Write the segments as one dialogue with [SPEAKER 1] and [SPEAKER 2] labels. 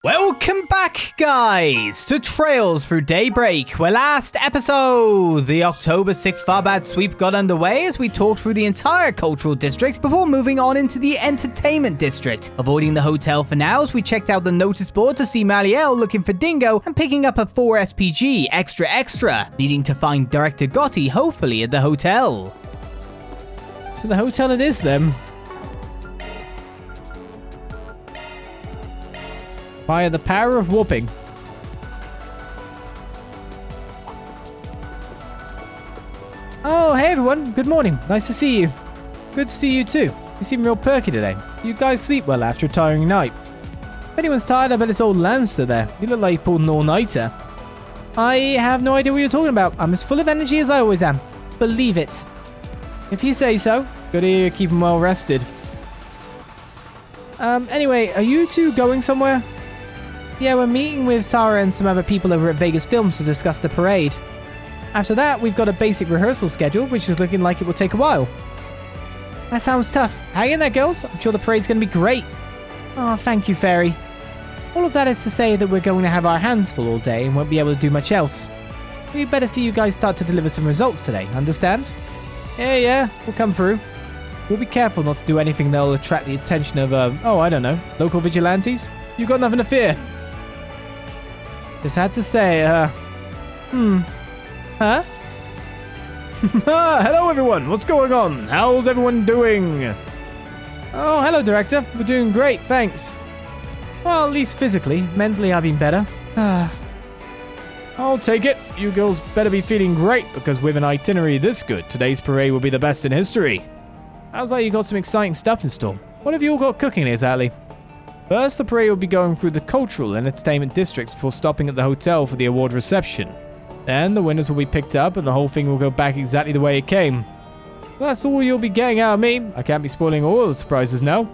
[SPEAKER 1] Welcome back, guys, to Trails Through Daybreak, where last episode, the October 6th Tharbad sweep got underway as we talked through the entire cultural district before moving on into the entertainment district. Avoiding the hotel for now as we checked out the notice board to see Maliel looking for Dingo and picking up a 4 SPG extra, needing to find Director Gotti hopefully at the hotel.
[SPEAKER 2] To the hotel it is then. Via the power of warping. Oh, hey everyone. Good morning. Nice to see you. Good to see you too. You seem real perky today. You guys sleep well after a tiring night. If anyone's tired, I bet it's old Lancer there. You look like you pulled an all-nighter. I have no idea what you're talking about. I'm as full of energy as I always am. Believe it. If you say so. Good to hear you keep them well rested. Anyway, are you two going somewhere? Yeah, we're meeting with Sarah and some other people over at Vegas Films to discuss the parade. After that, we've got a basic rehearsal schedule, which is looking like it will take a while. That sounds tough. Hang in there, girls. I'm sure the parade's going to be great. Oh, thank you, Fairy. All of that is to say that we're going to have our hands full all day and won't be able to do much else. We'd better see you guys start to deliver some results today, understand? Yeah, we'll come through. We'll be careful not to do anything that'll attract the attention of, I don't know, local vigilantes. You've got nothing to fear. Just had to say, Huh?
[SPEAKER 3] Hello everyone, what's going on? How's everyone doing?
[SPEAKER 2] Oh, hello, Director. We're doing great, thanks. Well, at least physically. Mentally, I've been better.
[SPEAKER 3] I'll take it. You girls better be feeling great, because with an itinerary this good, today's parade will be the best in history.
[SPEAKER 2] Sounds like you got some exciting stuff in store. What have you all got cooking, exactly?
[SPEAKER 3] First, the parade will be going through the cultural and entertainment districts before stopping at the hotel for the award reception. Then, the winners will be picked up and the whole thing will go back exactly the way it came. That's all you'll be getting out of me. I can't be spoiling all the surprises now.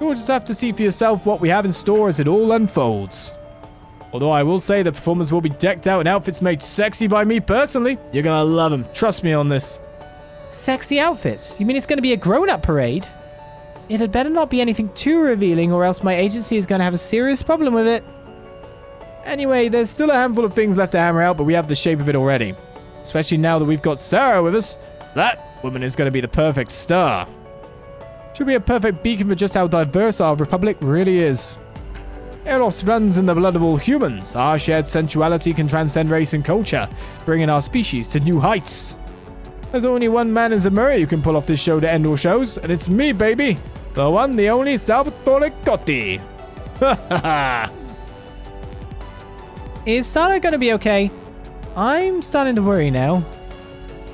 [SPEAKER 3] You'll just have to see for yourself what we have in store as it all unfolds. Although I will say the performers will be decked out in outfits made sexy by me personally. You're gonna love them. Trust me on this.
[SPEAKER 2] Sexy outfits? You mean it's going to be a grown-up parade? It had better not be anything too revealing or else my agency is going to have a serious problem with it.
[SPEAKER 3] Anyway, there's still a handful of things left to hammer out, but we have the shape of it already. Especially now that we've got Sarah with us. That woman is going to be the perfect star. She'll be a perfect beacon for just how diverse our republic really is. Eros runs in the blood of all humans. Our shared sensuality can transcend race and culture, bringing our species to new heights. There's only one man in Zamura who can pull off this show to end all shows, and it's me, baby. The one, the only Salvatore Gotti. Ha ha ha.
[SPEAKER 2] Is Sarah going to be okay? I'm starting to worry now.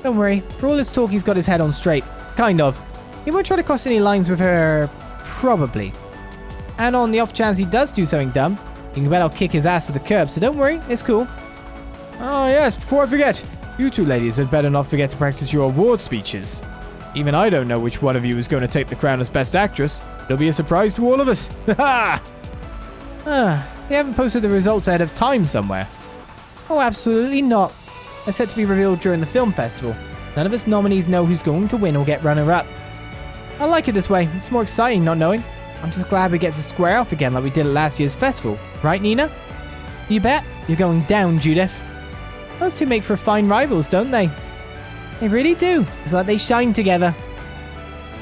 [SPEAKER 2] Don't worry. For all this talk, he's got his head on straight. Kind of. He won't try to cross any lines with her. Probably. And on the off chance he does do something dumb, you can bet I'll kick his ass to the curb, so don't worry. It's cool.
[SPEAKER 3] Oh, yes. Before I forget. You two ladies had better not forget to practice your award speeches. Even I don't know which one of you is going to take the crown as Best Actress. It'll be a surprise to all of us. Ha
[SPEAKER 2] They haven't posted the results ahead of time somewhere. Oh, absolutely not. They're set to be revealed during the film festival. None of us nominees know who's going to win or get runner-up. I like it this way. It's more exciting not knowing. I'm just glad we get to square off again like we did at last year's festival. Right, Nina? You bet. You're going down, Judith. Those two make for fine rivals, don't they? They really do. It's like they shine together.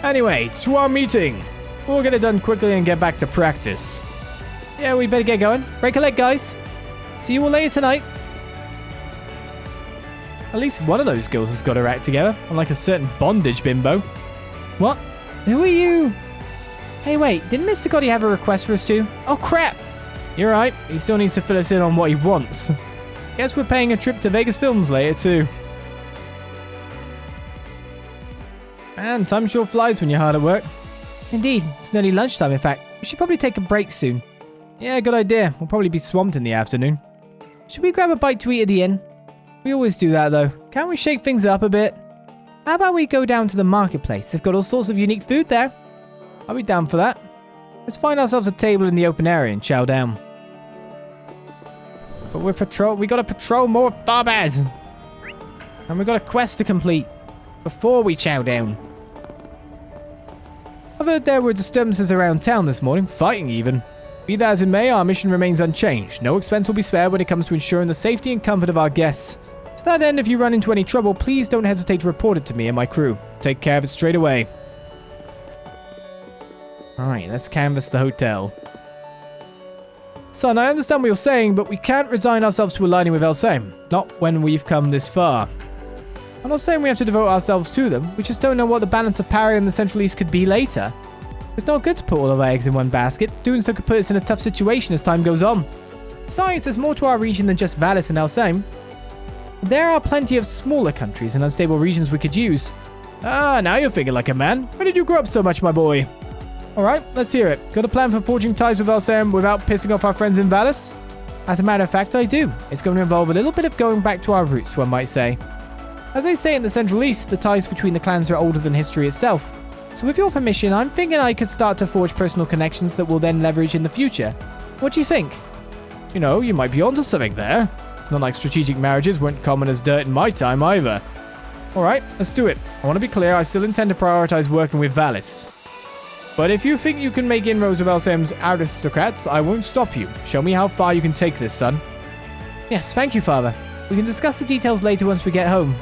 [SPEAKER 3] Anyway, to our meeting. We'll get it done quickly and get back to practice.
[SPEAKER 2] Yeah, we better get going. Break a leg, guys. See you all later tonight.
[SPEAKER 3] At least one of those girls has got her act together, unlike a certain bondage bimbo.
[SPEAKER 2] What? Who are you? Hey, wait. Didn't Mr. Gotti have a request for us too? Oh, crap.
[SPEAKER 3] You're right. He still needs to fill us in on what he wants. Guess we're paying a trip to Vegas Films later, too.
[SPEAKER 2] And time sure flies when you're hard at work. Indeed. It's nearly lunchtime, in fact. We should probably take a break soon.
[SPEAKER 3] Yeah, good idea. We'll probably be swamped in the afternoon.
[SPEAKER 2] Should we grab a bite to eat at the inn?
[SPEAKER 3] We always do that, though. Can't we shake things up a bit?
[SPEAKER 2] How about we go down to the marketplace? They've got all sorts of unique food there.
[SPEAKER 3] I'll be down for that. Let's find ourselves a table in the open area and chow down.
[SPEAKER 2] But we gotta patrol more Tharbad. And we got a quest to complete before we chow down.
[SPEAKER 3] I've heard there were disturbances around town this morning, fighting even. Be that as it may, our mission remains unchanged. No expense will be spared when it comes to ensuring the safety and comfort of our guests. To that end, if you run into any trouble, please don't hesitate to report it to me and my crew. Take care of it straight away. Alright, let's canvass the hotel. Son, I understand what you're saying, but we can't resign ourselves to aligning with Elsem. Not when we've come this far. I'm not saying we have to devote ourselves to them. We just don't know what the balance of power in the Central East could be later. It's not good to put all of our eggs in one basket. Doing so could put us in a tough situation as time goes on. Besides, there's more to our region than just Valis and Elsem. There are plenty of smaller countries and unstable regions we could use. Ah, now you're thinking like a man. Where did you grow up so much, my boy? Alright, let's hear it. Got a plan for forging ties with Elsem without pissing off our friends in Valis? As a matter of fact, I do. It's going to involve a little bit of going back to our roots, one might say. As they say in the Central East, the ties between the clans are older than history itself. So with your permission, I'm thinking I could start to forge personal connections that we'll then leverage in the future. What do you think? You know, you might be onto something there. It's not like strategic marriages weren't common as dirt in my time either. Alright, let's do it. I want to be clear, I still intend to prioritize working with Valis. But if you think you can make inroads with Elsem's aristocrats, I won't stop you. Show me how far you can take this, son. Yes, thank you, Father. We can discuss the details later once we get home.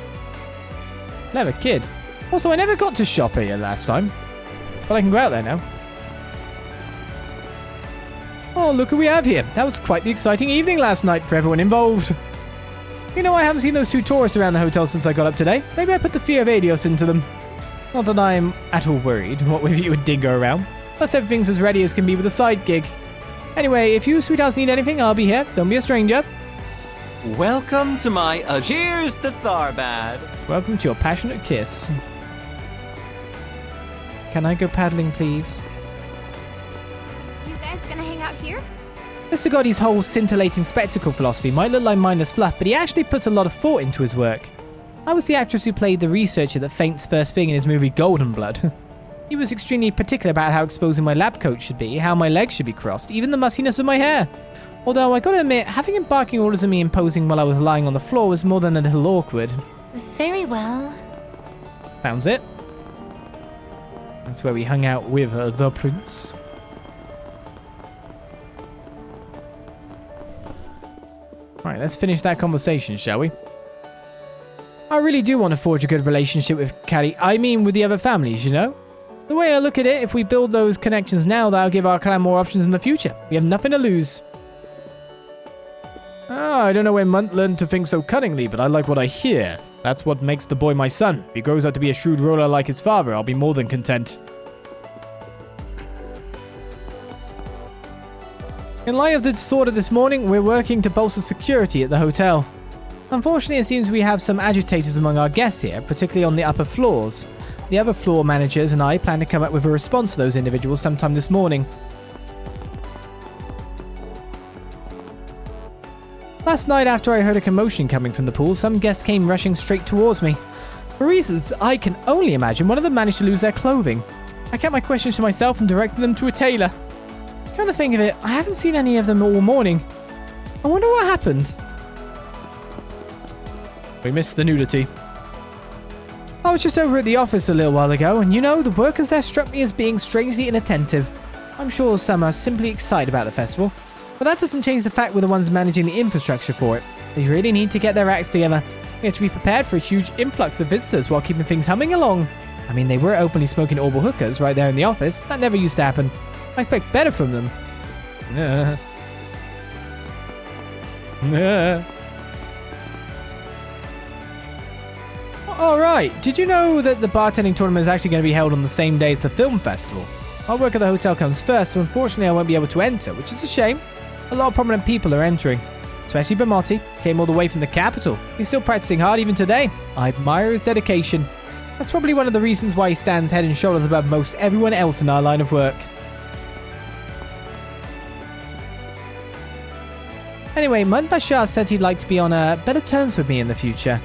[SPEAKER 3] Clever kid. Also, I never got to shop here last time. But I can go out there now. Oh, look who we have here. That was quite the exciting evening last night for everyone involved. You know, I haven't seen those two tourists around the hotel since I got up today. Maybe I put the fear of Adios into them. Not that I'm at all worried, what with you and Dingo around. Plus everything's as ready as can be with a side gig. Anyway, if you sweethearts need anything, I'll be here. Don't be a stranger.
[SPEAKER 4] Welcome to my cheers to Tharbad.
[SPEAKER 3] Welcome to your passionate kiss. Can I go paddling, please?
[SPEAKER 5] You guys gonna hang out here?
[SPEAKER 2] Mr. Gotti's whole scintillating spectacle philosophy might look like mindless fluff, but he actually puts a lot of thought into his work. I was the actress who played the researcher that faints first thing in his movie Golden Blood. He was extremely particular about how exposing my lab coat should be, how my legs should be crossed, even the muskiness of my hair. Although I gotta admit, having him barking orders at me and posing while I was lying on the floor was more than a little awkward.
[SPEAKER 5] Very well.
[SPEAKER 2] Found it. That's where we hung out with the prince. Right, let's finish that conversation, shall we? I really do want to forge a good relationship with Callie. I mean, with the other families, you know? The way I look at it, if we build those connections now, that'll give our clan more options in the future. We have nothing to lose.
[SPEAKER 3] I don't know when Munt learned to think so cunningly, but I like what I hear. That's what makes the boy my son. If he grows out to be a shrewd ruler like his father, I'll be more than content.
[SPEAKER 2] In light of the disorder this morning, we're working to bolster security at the hotel. Unfortunately, it seems we have some agitators among our guests here, particularly on the upper floors. The other floor managers and I plan to come up with a response to those individuals sometime this morning. Last night, after I heard a commotion coming from the pool, some guests came rushing straight towards me. For reasons I can only imagine, one of them managed to lose their clothing. I kept my questions to myself and directed them to a tailor. Come to think of it, I haven't seen any of them all morning. I wonder what happened.
[SPEAKER 3] We missed the nudity.
[SPEAKER 2] I was just over at the office a little while ago, and you know, the workers there struck me as being strangely inattentive. I'm sure some are simply excited about the festival, but that doesn't change the fact we're the ones managing the infrastructure for it. They really need to get their acts together. We have to be prepared for a huge influx of visitors while keeping things humming along. I mean, they were openly smoking oral hookahs right there in the office. That never used to happen. I expect better from them. Alright, did you know that the bartending tournament is actually going to be held on the same day as the film festival? Our work at the hotel comes first, so unfortunately I won't be able to enter, which is a shame. A lot of prominent people are entering, especially Bamotti. Came all the way from the capital. He's still practicing hard even today. I admire his dedication. That's probably one of the reasons why he stands head and shoulders above most everyone else in our line of work. Anyway, Munt Bashar said he'd like to be on better terms with me in the future.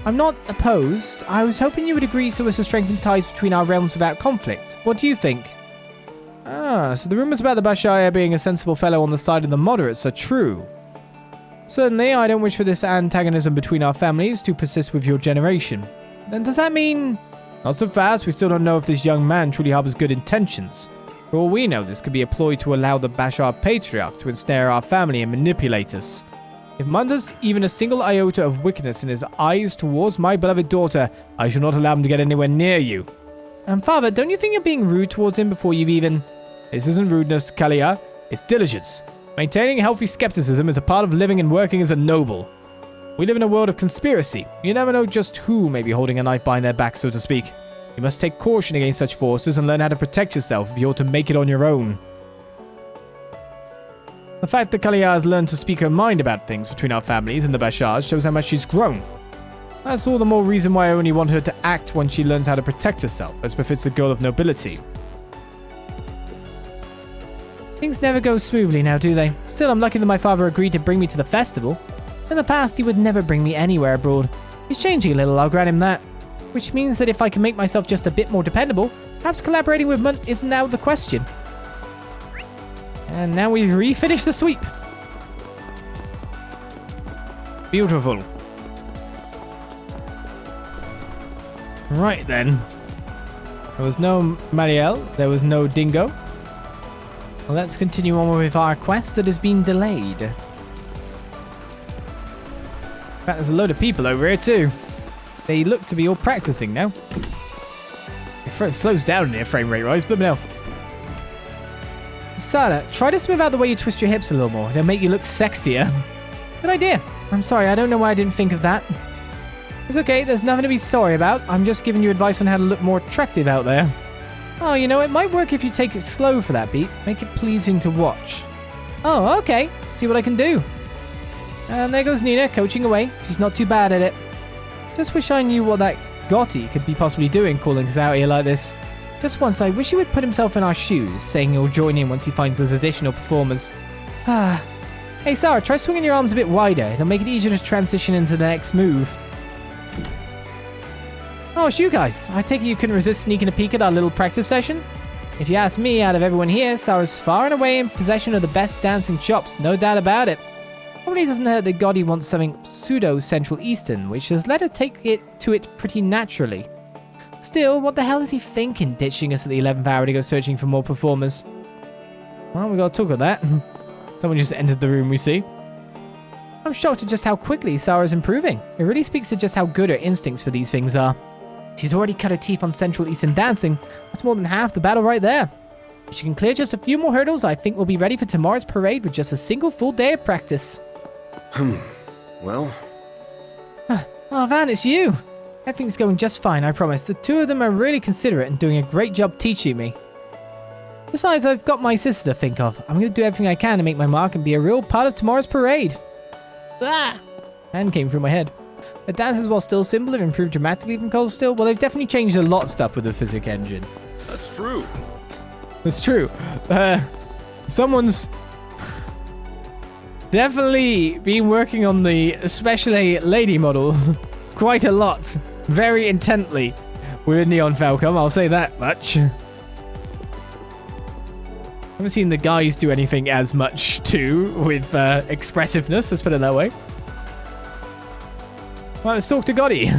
[SPEAKER 2] I'm not opposed. I was hoping you would agree so as to strengthen ties between our realms without conflict. What do you think? So the rumors about the Bashar being a sensible fellow on the side of the moderates are true. Certainly, I don't wish for this antagonism between our families to persist with your generation. Then does that mean... Not so fast, we still don't know if this young man truly harbors good intentions.
[SPEAKER 3] For all we know, this could be a ploy to allow the Bashar Patriarch to ensnare our family and manipulate us. If Munder's even a single iota of wickedness in his eyes towards my beloved daughter, I shall not allow him to get anywhere near you.
[SPEAKER 2] Father, don't you think you're being rude towards him before you've even...
[SPEAKER 3] This isn't rudeness, Kalia. It's diligence. Maintaining healthy skepticism is a part of living and working as a noble. We live in a world of conspiracy. You never know just who may be holding a knife behind their back, so to speak. You must take caution against such forces and learn how to protect yourself if you're to make it on your own. The fact that Kalia has learned to speak her mind about things between our families and the Bashars shows how much she's grown. That's all the more reason why I only want her to act when she learns how to protect herself, as befits a girl of nobility.
[SPEAKER 2] Things never go smoothly now, do they? Still, I'm lucky that my father agreed to bring me to the festival. In the past, he would never bring me anywhere abroad. He's changing a little, I'll grant him that. Which means that if I can make myself just a bit more dependable, perhaps collaborating with Munt is now the question. And now we've refinished the sweep.
[SPEAKER 3] Beautiful. Right then. There was no Marielle. There was no Dingo.
[SPEAKER 2] Well, let's continue on with our quest that has been delayed.
[SPEAKER 3] In fact, there's a load of people over here too. They look to be all practicing now. It slows down in here, frame rate rise, but no.
[SPEAKER 2] Sada, try to smooth out the way you twist your hips a little more. It'll make you look sexier. Good idea. I'm sorry, I don't know why I didn't think of that. It's okay, there's nothing to be sorry about. I'm just giving you advice on how to look more attractive out there. Oh, you know, it might work if you take it slow for that beat. Make it pleasing to watch. Oh, okay. See what I can do. And there goes Nina, coaching away. She's not too bad at it. Just wish I knew what that Gotti could be possibly doing calling us out here like this. Just once, I wish he would put himself in our shoes, saying he'll join in once he finds those additional performers. Hey, Sarah, try swinging your arms a bit wider. It'll make it easier to transition into the next move. Oh, it's you guys. I take it you couldn't resist sneaking a peek at our little practice session? If you ask me, out of everyone here, Sarah's far and away in possession of the best dancing chops, no doubt about it. Probably doesn't hurt that Gotti wants something pseudo-Central Eastern, which has let her take it to it pretty naturally. Still, what the hell is he thinking, ditching us at the 11th hour to go searching for more performers? Well, we gotta talk about that. Someone just entered the room, we see. I'm shocked at just how quickly Sarah's improving. It really speaks to just how good her instincts for these things are. She's already cut her teeth on Central Eastern dancing. That's more than half the battle right there. If she can clear just a few more hurdles, I think we'll be ready for tomorrow's parade with just a single full day of practice.
[SPEAKER 6] Well?
[SPEAKER 2] Oh, Van, it's you. Everything's going just fine, I promise. The two of them are really considerate and doing a great job teaching me. Besides, I've got my sister to think of. I'm going to do everything I can to make my mark and be a real part of tomorrow's parade. Ah! Hand came through my head. The dances, while still simple, have improved dramatically from Cold Steel. Well, they've definitely changed a lot of stuff with the physics engine.
[SPEAKER 6] That's true.
[SPEAKER 3] That's true. Someone's definitely been working on the especially lady models quite a lot, very intently with Neon Falcom, I'll say that much. Haven't seen the guys do anything as much too with expressiveness, let's put it that way. Well, let's talk to Gotti.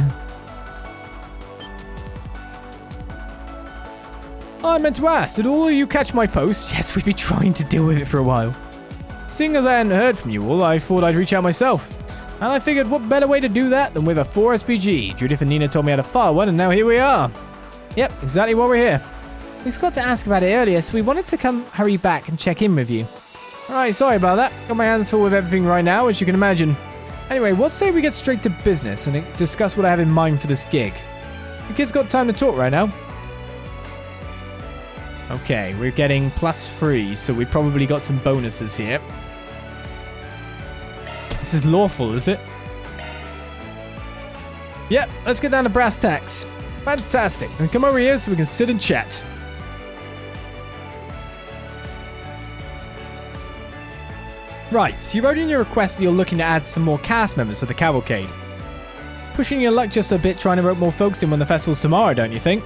[SPEAKER 3] I meant to ask, did all of you catch my post? Yes, we've been trying to deal with it for a while. Seeing as I hadn't heard from you all, I thought I'd reach out myself. And I figured what better way to do that than with a 4SPG. Judith and Nina told me how to fire one, and now here we are. Yep, exactly why we're here.
[SPEAKER 2] We forgot to ask about it earlier, so we wanted to come hurry back and check in with you.
[SPEAKER 3] Alright, sorry about that. Got my hands full with everything right now, as you can imagine. Anyway, what say we get straight to business and discuss what I have in mind for this gig? You kids got time to talk right now? Okay, we're getting +3, so we probably got some bonuses here. This is lawful, is it? Yep, let's get down to brass tacks. Fantastic. And come over here so we can sit and chat. Right, so you wrote in your request that you're looking to add some more cast members to the cavalcade. Pushing your luck just a bit trying to rope more folks in when the festival's tomorrow, don't you think?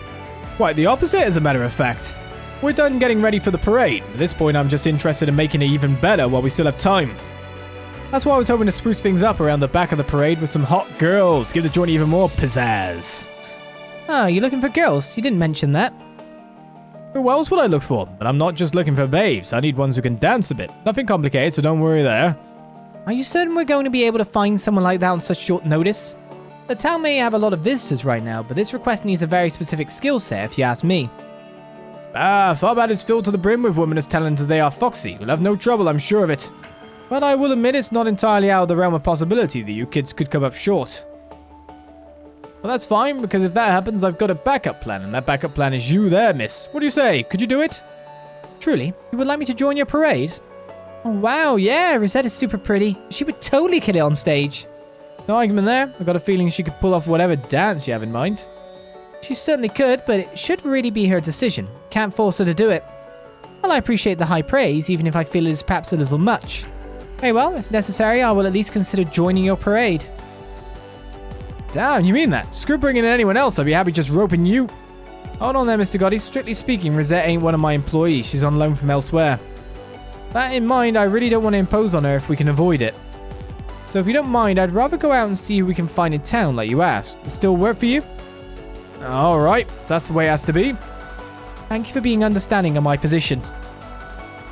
[SPEAKER 3] Quite the opposite, as a matter of fact. We're done getting ready for the parade. At this point, I'm just interested in making it even better while we still have time. That's why I was hoping to spruce things up around the back of the parade with some hot girls. Give the joint even more pizzazz.
[SPEAKER 2] Oh, you're looking for girls? You didn't mention that.
[SPEAKER 3] Who else would I look for? But I'm not just looking for babes. I need ones who can dance a bit. Nothing complicated, so don't worry there.
[SPEAKER 2] Are you certain we're going to be able to find someone like that on such short notice? The town may have a lot of visitors right now, but this request needs a very specific skill set if you ask me.
[SPEAKER 3] Tharbad is filled to the brim with women as talented as they are foxy. We'll have no trouble, I'm sure of it. But I will admit it's not entirely out of the realm of possibility that you kids could come up short. Well, that's fine, because if that happens, I've got a backup plan, and that backup plan is you there, miss. What do you say? Could you do it?
[SPEAKER 2] Truly? You would like me to join your parade? Oh, wow, yeah, Rosetta's super pretty. She would totally kill it on stage.
[SPEAKER 3] No argument there. I've got a feeling she could pull off whatever dance you have in mind.
[SPEAKER 2] She certainly could, but it should really be her decision. Can't force her to do it. Well, I appreciate the high praise, even if I feel it is perhaps a little much. Very well, if necessary, I will at least consider joining your parade.
[SPEAKER 3] Damn, you mean that? Screw bringing in anyone else, I'd be happy just roping you. Hold on there, Mr. Gotti. Strictly speaking, Rosette ain't one of my employees. She's on loan from elsewhere. That in mind, I really don't want to impose on her if we can avoid it. So if you don't mind, I'd rather go out and see who we can find in town like you asked. Does it still work for you? Alright, that's the way it has to be.
[SPEAKER 2] Thank you for being understanding of my position.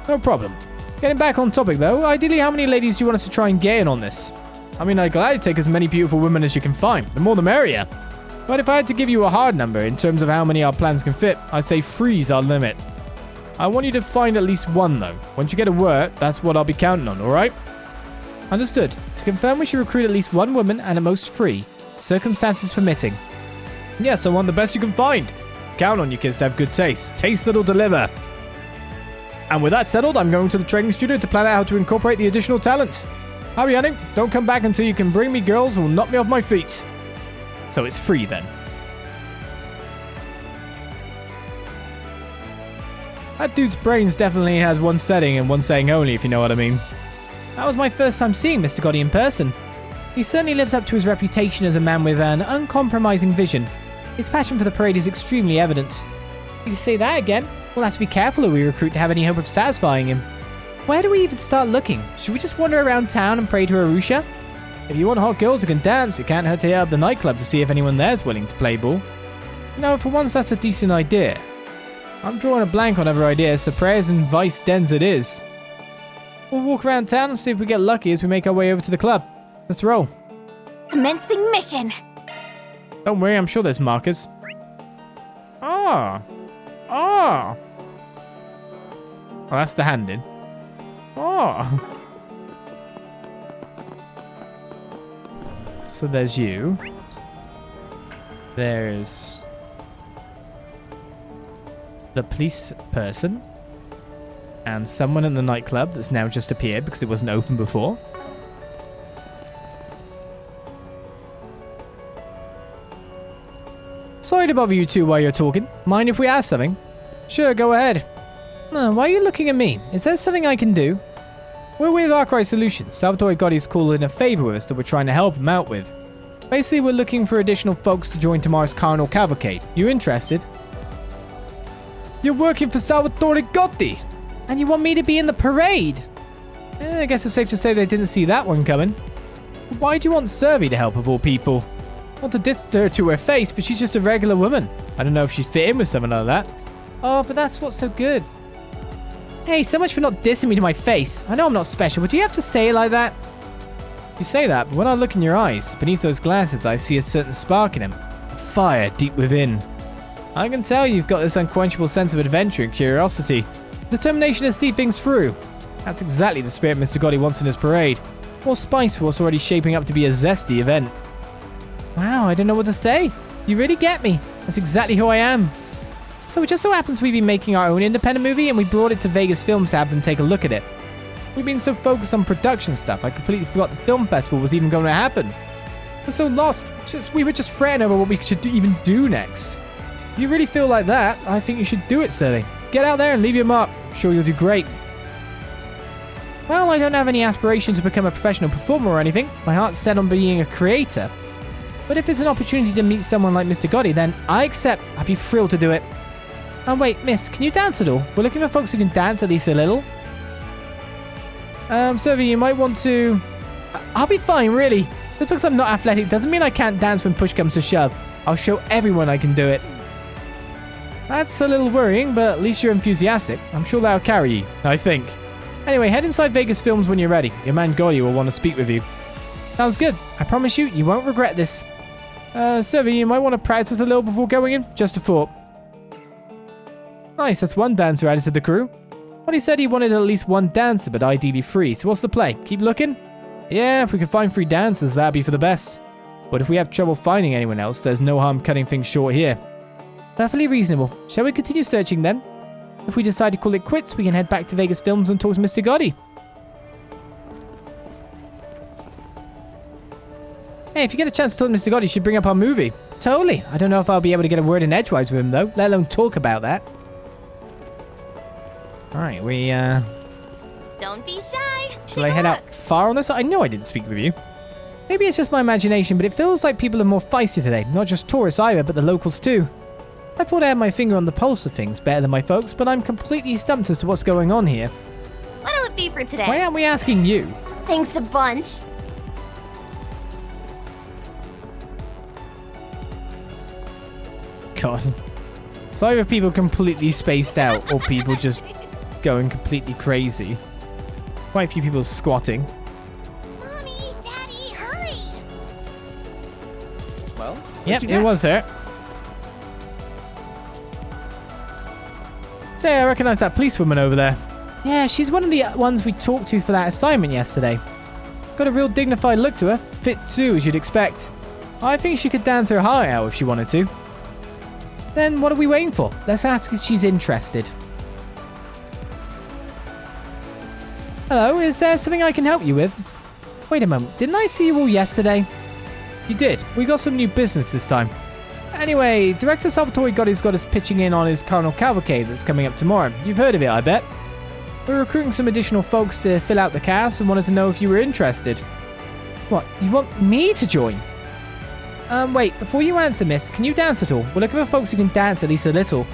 [SPEAKER 3] No problem. Getting back on topic though, ideally how many ladies do you want us to try and get in on this? I mean, I'd gladly take as many beautiful women as you can find. The more the merrier. But if I had to give you a hard number in terms of how many our plans can fit, I'd say 3's our limit. I want you to find at least one though. Once you get a word, that's what I'll be counting on, alright?
[SPEAKER 2] Understood. To confirm, we should recruit at least one woman and at most 3, circumstances permitting.
[SPEAKER 3] Yes, I want the best you can find. Count on you kids to have good taste. Taste that'll deliver. And with that settled, I'm going to the training studio to plan out how to incorporate the additional talents. Hurry, honey. Don't come back until you can bring me girls who will knock me off my feet. So it's free then. That dude's brains definitely has one setting and one setting only, if you know what I mean.
[SPEAKER 2] That was my first time seeing Mr. Gotti in person. He certainly lives up to his reputation as a man with an uncompromising vision. His passion for the parade is extremely evident. If you say that again, we'll have to be careful who we recruit to have any hope of satisfying him. Where do we even start looking? Should we just wander around town and pray to Arusha?
[SPEAKER 3] If you want hot girls who can dance, it can't hurt to hit up the nightclub to see if anyone there's willing to play ball. You know, for once that's a decent idea. I'm drawing a blank on other ideas, so prayers and vice dens it is. We'll walk around town and see if we get lucky as we make our way over to the club. Let's roll.
[SPEAKER 5] Commencing mission.
[SPEAKER 3] Don't worry, I'm sure there's markers. Oh, that's the hand in. So there's you. There's the police person. And someone in the nightclub that's now just appeared because it wasn't open before. Sorry to bother you two while you're talking. Mind if we ask something? Sure, go ahead.
[SPEAKER 2] Why are you looking at me? Is there something I can do?
[SPEAKER 3] We're with Arkride Solutions. Salvatore Gotti's called in a favor with us that we're trying to help him out with. Basically, we're looking for additional folks to join tomorrow's Carnival Cavalcade. You interested? You're working for Salvatore Gotti!
[SPEAKER 2] And you want me to be in the parade?
[SPEAKER 3] I guess it's safe to say they didn't see that one coming. Why do you want Servi to help of all people? Not to diss her to her face, but she's just a regular woman. I don't know if she'd fit in with someone like that.
[SPEAKER 2] Oh, but that's what's so good. Hey, so much for not dissing me to my face. I know I'm not special, but do you have to say it like that?
[SPEAKER 3] You say that, but when I look in your eyes, beneath those glances I see a certain spark in them. A fire deep within. I can tell you've got this unquenchable sense of adventure and curiosity. Determination to see things through. That's exactly the spirit Mr. Gotti wants in his parade. More spice for what's already shaping up to be a zesty event.
[SPEAKER 2] Wow, I don't know what to say. You really get me. That's exactly who I am. So it just so happens we've been making our own independent movie and we brought it to Vegas Films to have them take a look at it.
[SPEAKER 3] We've been so focused on production stuff, I completely forgot the film festival was even going to happen. We're so lost. We were just fretting over what we should even do next. If you really feel like that, I think you should do it, Silly. Get out there and leave your mark. I'm sure you'll do great.
[SPEAKER 2] Well, I don't have any aspiration to become a professional performer or anything. My heart's set on being a creator. But if it's an opportunity to meet someone like Mr. Gotti, then I accept. I'd be thrilled to do it. Oh, wait, miss, can you dance at all? We're looking for folks who can dance at least a little.
[SPEAKER 3] Servi, you might want to...
[SPEAKER 2] I'll be fine, really. Just because I'm not athletic doesn't mean I can't dance when push comes to shove. I'll show everyone I can do it.
[SPEAKER 3] That's a little worrying, but at least you're enthusiastic. I'm sure that'll carry you, I think. Anyway, head inside Vegas Films when you're ready. Your man Gotti will want to speak with you. Sounds good. I promise you, you won't regret this. Sevi, you might want to practice a little before going in. Just a thought. Nice, that's one dancer added to the crew. Well, he said he wanted at least one dancer, but ideally 3. So what's the play? Keep looking? Yeah, if we could find 3 dancers, that'd be for the best. But if we have trouble finding anyone else, there's no harm cutting things short here. Perfectly reasonable. Shall we continue searching then? If we decide to call it quits, we can head back to Vegas Films and talk to Mr. Gotti. Hey, if you get a chance to talk to Mr. Gotti, you should bring up our movie. Totally. I don't know if I'll be able to get a word in edgewise with him, though, let alone talk about that. Alright,
[SPEAKER 5] Don't be shy.
[SPEAKER 3] Shall I head out far on this? I know I didn't speak with you. Maybe it's just my imagination, but it feels like people are more feisty today. Not just tourists either, but the locals too. I thought I had my finger on the pulse of things better than my folks, but I'm completely stumped as to what's going on here.
[SPEAKER 5] What'll it be for today?
[SPEAKER 3] Why aren't we asking you?
[SPEAKER 5] Thanks a bunch.
[SPEAKER 3] God. It's either people completely spaced out or people just going completely crazy. Quite a few people squatting.
[SPEAKER 5] Mommy, Daddy, hurry.
[SPEAKER 4] Well,
[SPEAKER 3] Yep, it was her. Say, I recognize that policewoman over there. Yeah, she's one of the ones we talked to for that assignment yesterday. Got a real dignified look to her. Fit too, as you'd expect. I think she could dance her heart out if she wanted to. Then what are we waiting for? Let's ask if she's interested. Hello, is there something I can help you with? Wait a moment, didn't I see you all yesterday? You did. We got some new business this time. Anyway, Director Salvatore Gotti's got us pitching in on his Carnival Cavalcade that's coming up tomorrow. You've heard of it, I bet. We're recruiting some additional folks to fill out the cast and wanted to know if you were interested. What, you want me to join? Wait, before you answer, miss, can you dance at all? We're looking for folks who can dance at least a little.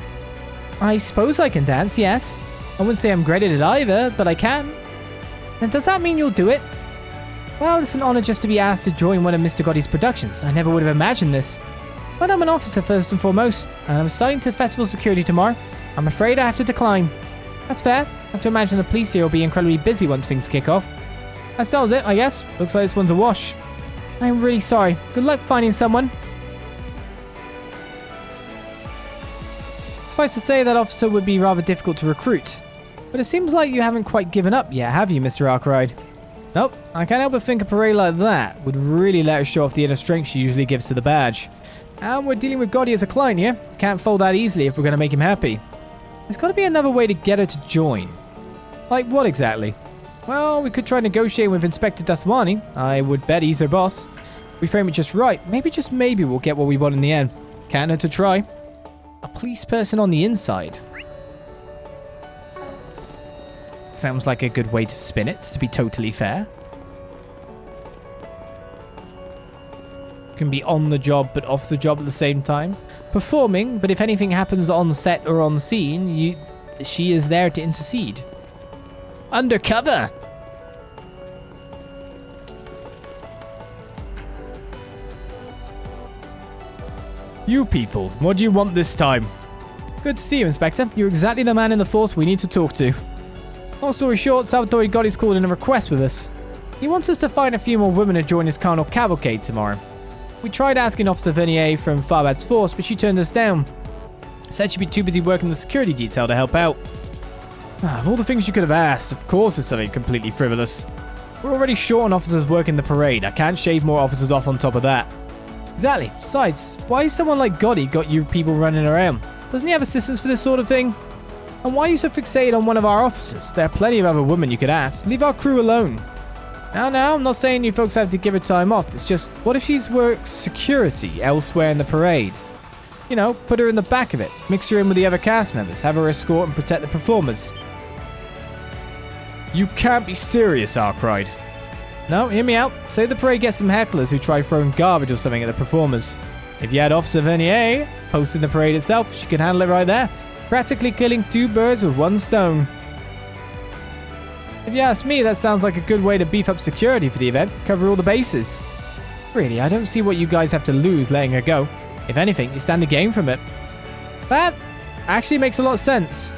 [SPEAKER 3] I suppose I can dance, yes. I wouldn't say I'm great at it either, but I can. Then does that mean you'll do it? Well, it's an honor just to be asked to join one of Mr. Gotti's productions. I never would have imagined this. But I'm an officer first and foremost, and I'm assigned to festival security tomorrow. I'm afraid I have to decline. That's fair. I have to imagine the police here will be incredibly busy once things kick off. That settles it, I guess. Looks like this one's a wash. I'm really sorry. Good luck finding someone. Suffice to say, that officer would be rather difficult to recruit. But it seems like you haven't quite given up yet, have you, Mr. Arkride? Nope. I can't help but think a parade like that would really let her show off the inner strength she usually gives to the badge. And we're dealing with Gotti as a client here. Can't fold that easily if we're going to make him happy. There's got to be another way to get her to join. Like what exactly? Well, we could try negotiating with Inspector Daswani. I would bet he's her boss. If we frame it just right, maybe just maybe we'll get what we want in the end. Can't hurt to try. A police person on the inside. Sounds like a good way to spin it, to be totally fair. Can be on the job but off the job at the same time. Performing, but if anything happens on set or on scene, she is there to intercede. Undercover! You people, what do you want this time? Good to see you, Inspector. You're exactly the man in the force we need to talk to. Long story short, Salvatore Gotti's called in a request with us. He wants us to find a few more women to join his Carnival Cavalcade tomorrow. We tried asking Officer Vernier from Tharbad's force, but she turned us down. Said she'd be too busy working the security detail to help out. Of all the things you could have asked, of course it's something completely frivolous. We're already short on officers working the parade. I can't shave more officers off on top of that. Exactly. Besides, why is someone like Gotti got you people running around? Doesn't he have assistants for this sort of thing? And why are you so fixated on one of our officers? There are plenty of other women you could ask. Leave our crew alone. Now, I'm not saying you folks have to give her time off. It's just, what if she's worked security elsewhere in the parade? You know, put her in the back of it. Mix her in with the other cast members. Have her escort and protect the performers. You can't be serious, Arkride. No, hear me out. Say the parade gets some hecklers who try throwing garbage or something at the performers. If you had Officer Vernier hosting the parade itself, she could handle it right there. Practically killing 2 birds with 1 stone. If you ask me, that sounds like a good way to beef up security for the event. Cover all the bases. Really, I don't see what you guys have to lose letting her go. If anything, you stand to gain from it. That Actually makes a lot of sense.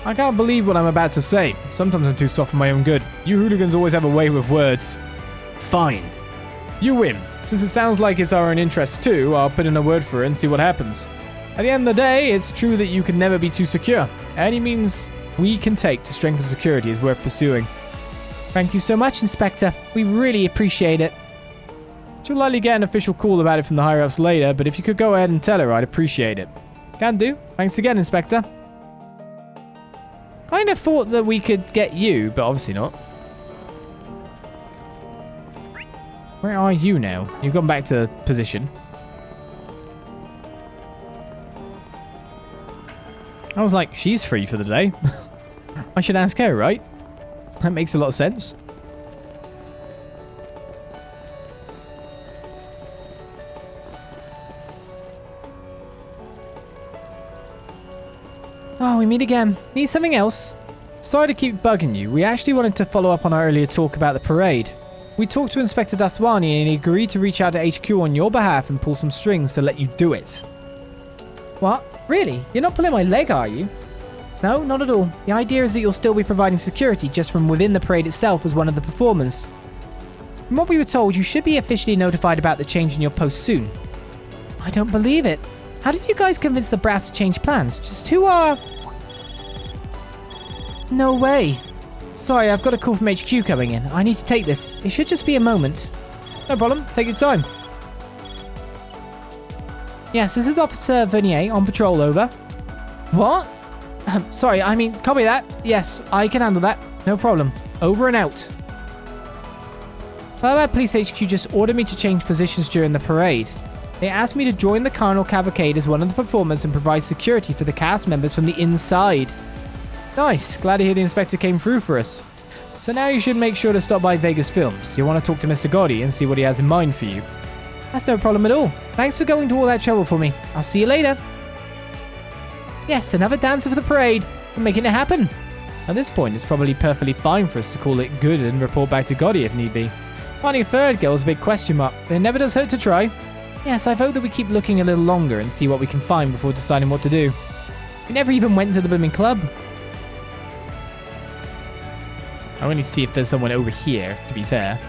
[SPEAKER 3] I can't believe what I'm about to say. Sometimes I'm too soft for my own good. You hooligans always have a way with words. Fine. You win. Since it sounds like it's our own interest too, I'll put in a word for it and see what happens. At the end of the day, it's true that you can never be too secure. Any means we can take to strengthen security is worth pursuing.
[SPEAKER 2] Thank you so much, Inspector. We really appreciate it.
[SPEAKER 3] She'll likely get an official call about it from the higher-ups later, but if you could go ahead and tell her, I'd appreciate it. Can do. Thanks again, Inspector. Kind of thought that we could get you, but obviously not. Where are you now? You've gone back to position. I was like, she's free for the day. I should ask her, right? That makes a lot of sense.
[SPEAKER 2] Oh, we meet again. Need something else?
[SPEAKER 3] Sorry to keep bugging you. We actually wanted to follow up on our earlier talk about the parade. We talked to Inspector Daswani and he agreed to reach out to HQ on your behalf and pull some strings to let you do it.
[SPEAKER 2] What? Really? You're not pulling my leg, are you? No, not at all. The idea is that you'll still be providing security just from within the parade itself as one of the performers. From what we were told, you should be officially notified about the change in your post soon. I don't believe it. How did you guys convince the brass to change plans? Just who are... No way. Sorry, I've got a call from HQ coming in. I need to take this. It should just be a moment.
[SPEAKER 3] No problem. Take your time.
[SPEAKER 2] Yes, this is Officer Vernier on patrol, over. What? Sorry, I mean, copy that. Yes, I can handle that. No problem. Over and out. Tharbad Police HQ just ordered me to change positions during the parade. They asked me to join the Carnival Cavalcade as one of the performers and provide security for the cast members from the inside.
[SPEAKER 3] Nice. Glad to hear the inspector came through for us. So now you should make sure to stop by Vegas Films. You'll want to talk to Mr. Gotti and see what he has in mind for you.
[SPEAKER 2] That's no problem at all. Thanks for going to all that trouble for me. I'll see you later. Yes, another dancer for the parade. We're making it happen.
[SPEAKER 3] At this point, it's probably perfectly fine for us to call it good and report back to Gotti if need be. Finding a third girl is a big question mark, but it never does hurt to try.
[SPEAKER 2] Yes, I vote that we keep looking a little longer and see what we can find before deciding what to do. We never even went to the blooming club.
[SPEAKER 3] I want to see if there's someone over here, to be fair.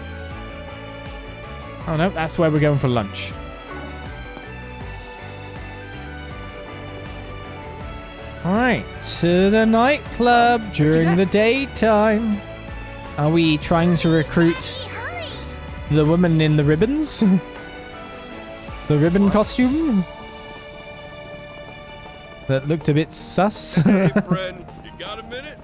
[SPEAKER 3] Oh no, that's where we're going for lunch. Alright, to the nightclub during the daytime. Are we trying to recruit the woman in the ribbons? The ribbon costume? That looked a bit sus.
[SPEAKER 6] Hey, friend, you got a minute?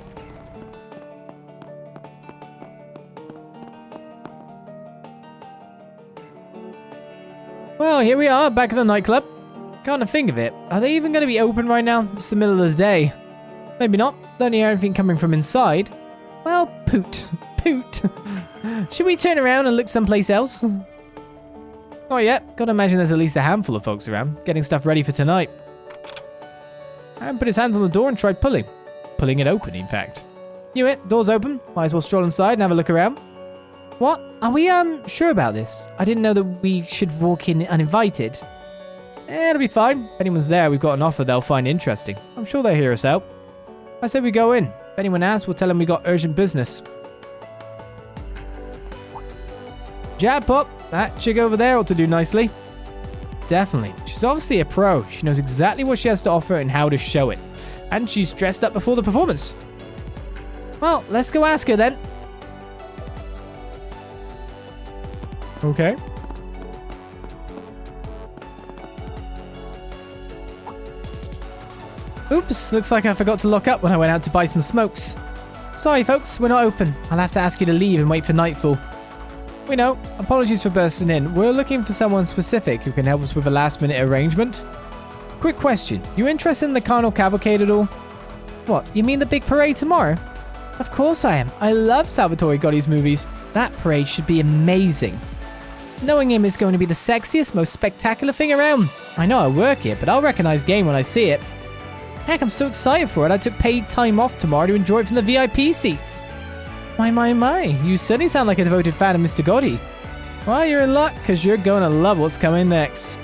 [SPEAKER 3] Well, here we are, back at the nightclub. Can't think of it. Are they even going to be open right now? It's the middle of the day. Maybe not. Don't hear anything coming from inside.
[SPEAKER 2] Well, poot. Poot. Should we turn around and look someplace else?
[SPEAKER 3] Not yet. Gotta imagine there's at least a handful of folks around, getting stuff ready for tonight. Aaron put his hands on the door and tried pulling. Pulling it open, in fact. Knew it. Door's open. Might as well stroll inside and have a look around.
[SPEAKER 2] What? Are we, sure about this? I didn't know that we should walk in uninvited.
[SPEAKER 3] It'll be fine. If anyone's there, we've got an offer they'll find interesting. I'm sure they'll hear us out. I said we go in. If anyone asks, we'll tell them we got urgent business. Jab pop. That chick over there ought to do nicely. Definitely. She's obviously a pro. She knows exactly what she has to offer and how to show it. And she's dressed up before the performance.
[SPEAKER 2] Well, let's go ask her then.
[SPEAKER 3] Okay.
[SPEAKER 2] Oops, looks like I forgot to lock up when I went out to buy some smokes. Sorry folks, we're not open. I'll have to ask you to leave and wait for nightfall.
[SPEAKER 3] We know. Apologies for bursting in. We're looking for someone specific who can help us with a last-minute arrangement. Quick question. You interested in the Carnival Cavalcade at all?
[SPEAKER 2] What, you mean the big parade tomorrow? Of course I am. I love Salvatore Gotti's movies. That parade should be amazing. Knowing him is going to be the sexiest, most spectacular thing around. I know I work here, but I'll recognize game when I see it. Heck, I'm so excited for it. I took paid time off tomorrow to enjoy it from the VIP seats.
[SPEAKER 3] My. You certainly sound like a devoted fan of Mr. Gotti. Well, you're in luck, because you're going to love what's coming next.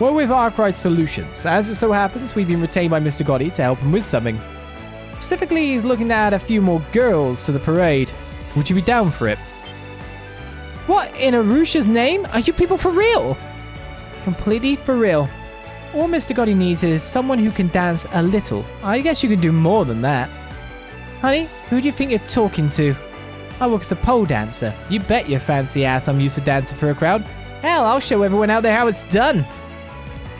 [SPEAKER 2] We're with Arkride Solutions. As it so happens, we've been retained by Mr. Gotti to help him with something. Specifically, he's looking to add a few more girls to the parade. Would you be down for it? What, in Arusha's name? Are you people for real? Completely for real. All Mr. Gotti needs is someone who can dance a little. I guess you can do more than that. Honey, who do you think you're talking to? I work as a pole dancer. You bet your fancy ass I'm used to dancing for a crowd. Hell, I'll show everyone out there how it's done.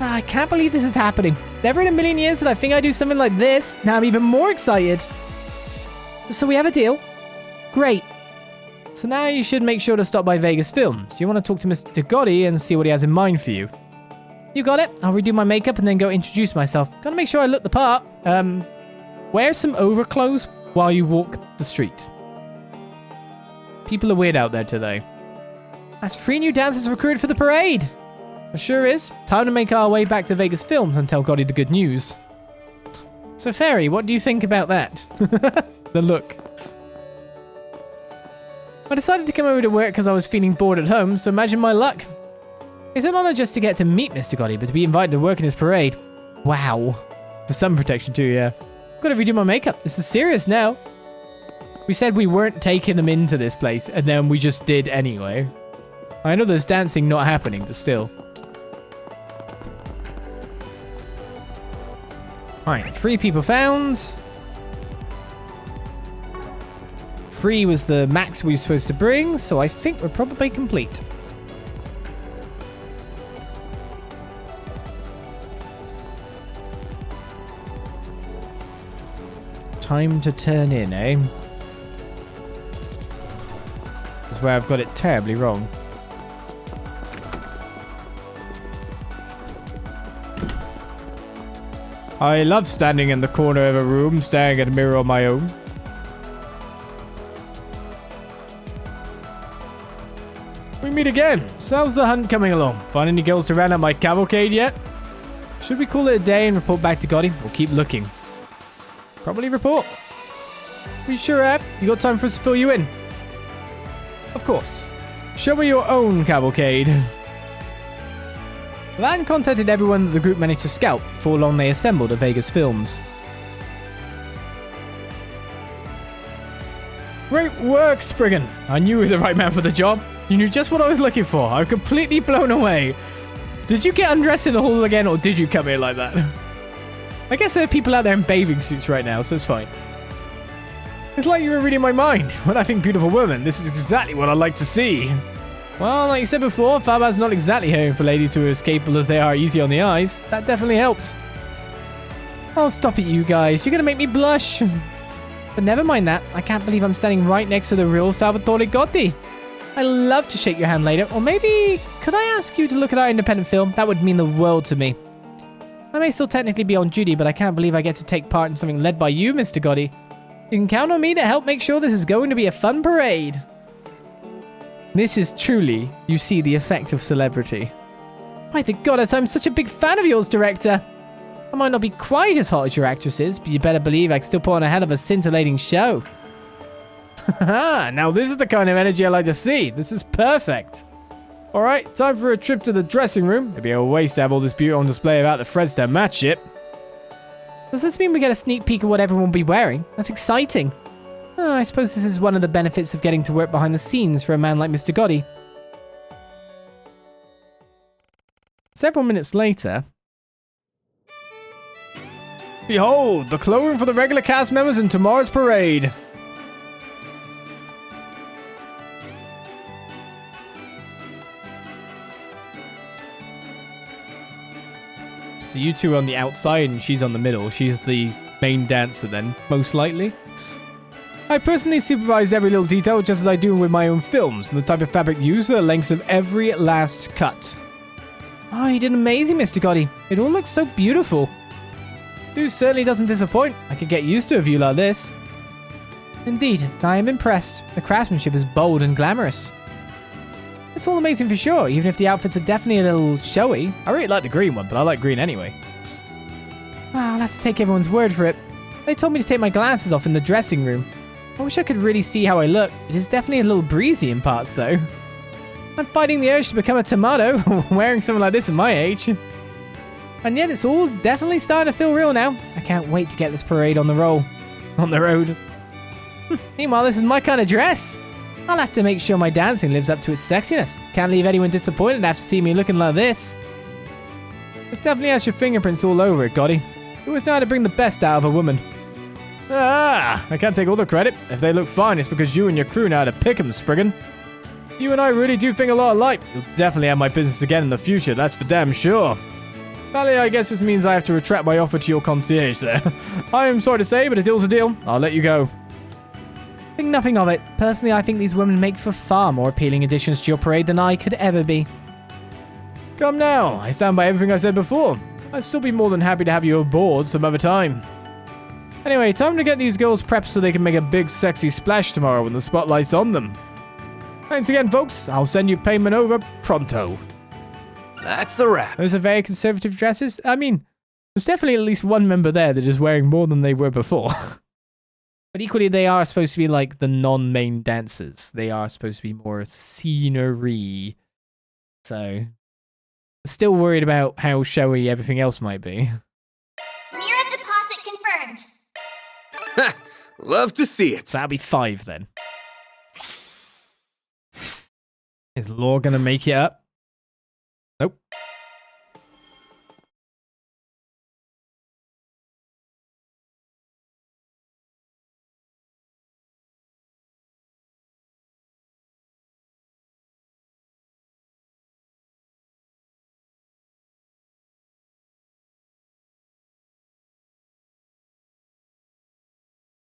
[SPEAKER 2] I can't believe this is happening. Never in a million years did I think I'd do something like this. Now I'm even more excited. So we have a deal? Great. So now you should make sure to stop by Vegas Films. You want to talk to Mr. Gotti and see what he has in mind for you. You got it. I'll redo my makeup and then go introduce myself. Gotta make sure I look the part. Wear some overclothes while you walk the street. People are weird out there today. That's 3 new dancers recruited for the parade. It sure is. Time to make our way back to Vegas Films and tell Gotti the good news. So, Fairy, what do you think about that? The look. I decided to come over to work because I was feeling bored at home, so imagine my luck. It's an honor just to get to meet Mr. Gotti, but to be invited to work in his parade. Wow. For sun protection too, yeah. Gotta redo my makeup. This is serious now. We said we weren't taking them into this place, and then we just did anyway. I know there's dancing not happening, but still. Alright, 3 people found. 3 was the max we were supposed to bring, so I think we're probably complete. Time to turn in, eh? This is where I've got it terribly wrong. I love standing in the corner of a room, staring at a mirror on my own. We meet again. So how's the hunt coming along? Find any girls to round out my cavalcade yet? Should we call it a day and report back to Gotti? Or keep looking? Probably report. We sure have. You got time for us to fill you in? Of course. Show me your own cavalcade. Van contacted everyone that the group managed to scout before long they assembled at Vegas Films. Great work, Spriggan. I knew you were the right man for the job. You knew just what I was looking for. I'm completely blown away. Did you get undressed in the hall again, or did you come here like that? I guess there are people out there in bathing suits right now, so it's fine. It's like you were reading my mind. When I think beautiful woman, this is exactly what I like to see. Well, like you said before, Tharbad's not exactly here for ladies who are as capable as they are easy on the eyes. That definitely helped. Oh, stop it, you guys. You're going to make me blush. But never mind that. I can't believe I'm standing right next to the real Salvatore Gotti. I'd love to shake your hand later. Or maybe, could I ask you to look at our independent film? That would mean the world to me. I may still technically be on duty, but I can't believe I get to take part in something led by you, Mr. Gotti. You can count on me to help make sure this is going to be a fun parade. This is truly, you see, the effect of celebrity. By the goddess, I'm such a big fan of yours, director. I might not be quite as hot as your actresses, but you better believe I can still put on a hell of a scintillating show. Haha, now this is the kind of energy I like to see. This is perfect. Alright, time for a trip to the dressing room. It'd be a waste to have all this beauty on display without the Fresno match ship. Does this mean we get a sneak peek of what everyone will be wearing? That's exciting. Oh, I suppose this is one of the benefits of getting to work behind the scenes for a man like Mr. Gotti. Several minutes later... Behold, the clothing for the regular cast members in tomorrow's parade. So you two are on the outside and she's on the middle. She's the main dancer then, most likely. I personally supervise every little detail just as I do with my own films, and the type of fabric used, the lengths of every last cut. Oh, you did amazing, Mr. Gotti. It all looks so beautiful. Dude certainly doesn't disappoint. I could get used to a view like this. Indeed, I am impressed. The craftsmanship is bold and glamorous. It's all amazing for sure, even if the outfits are definitely a little showy. I really like the green one, but I like green anyway. I'll have to take everyone's word for it. They told me to take my glasses off in the dressing room. I wish I could really see how I look. It is definitely a little breezy in parts, though. I'm fighting the urge to become a tomato, wearing something like this at my age. And yet it's all definitely starting to feel real now. I can't wait to get this parade on the road. Meanwhile, this is my kind of dress. I'll have to make sure my dancing lives up to its sexiness. Can't leave anyone disappointed after seeing me looking like this. This definitely has your fingerprints all over it, Gotti. You always know how to bring the best out of a woman.
[SPEAKER 3] Ah, I can't take all the credit. If they look fine, it's because you and your crew know how to pick 'em, Spriggan. You and I really do think a lot alike. You'll definitely have my business again in the future, that's for damn sure. Valley, I guess this means I have to retract my offer to your concierge there. I am sorry to say, but a deal's a deal. I'll let you go.
[SPEAKER 2] Think nothing of it. Personally, I think these women make for far more appealing additions to your parade than I could ever be.
[SPEAKER 3] Come now, I stand by everything I said before. I'd still be more than happy to have you aboard some other time. Anyway, time to get these girls prepped so they can make a big sexy splash tomorrow when the spotlight's on them. Thanks again, folks. I'll send you payment over pronto.
[SPEAKER 4] That's a wrap.
[SPEAKER 2] Those are very conservative dresses. I mean, there's definitely at least one member there that is wearing more than they were before. But equally, they are supposed to be like the non-main dancers. They are supposed to be more scenery. So, still worried about how showy everything else might be.
[SPEAKER 5] Mira deposit confirmed.
[SPEAKER 4] Love to see it.
[SPEAKER 2] So that'll be 5 then. Is Law gonna make it up?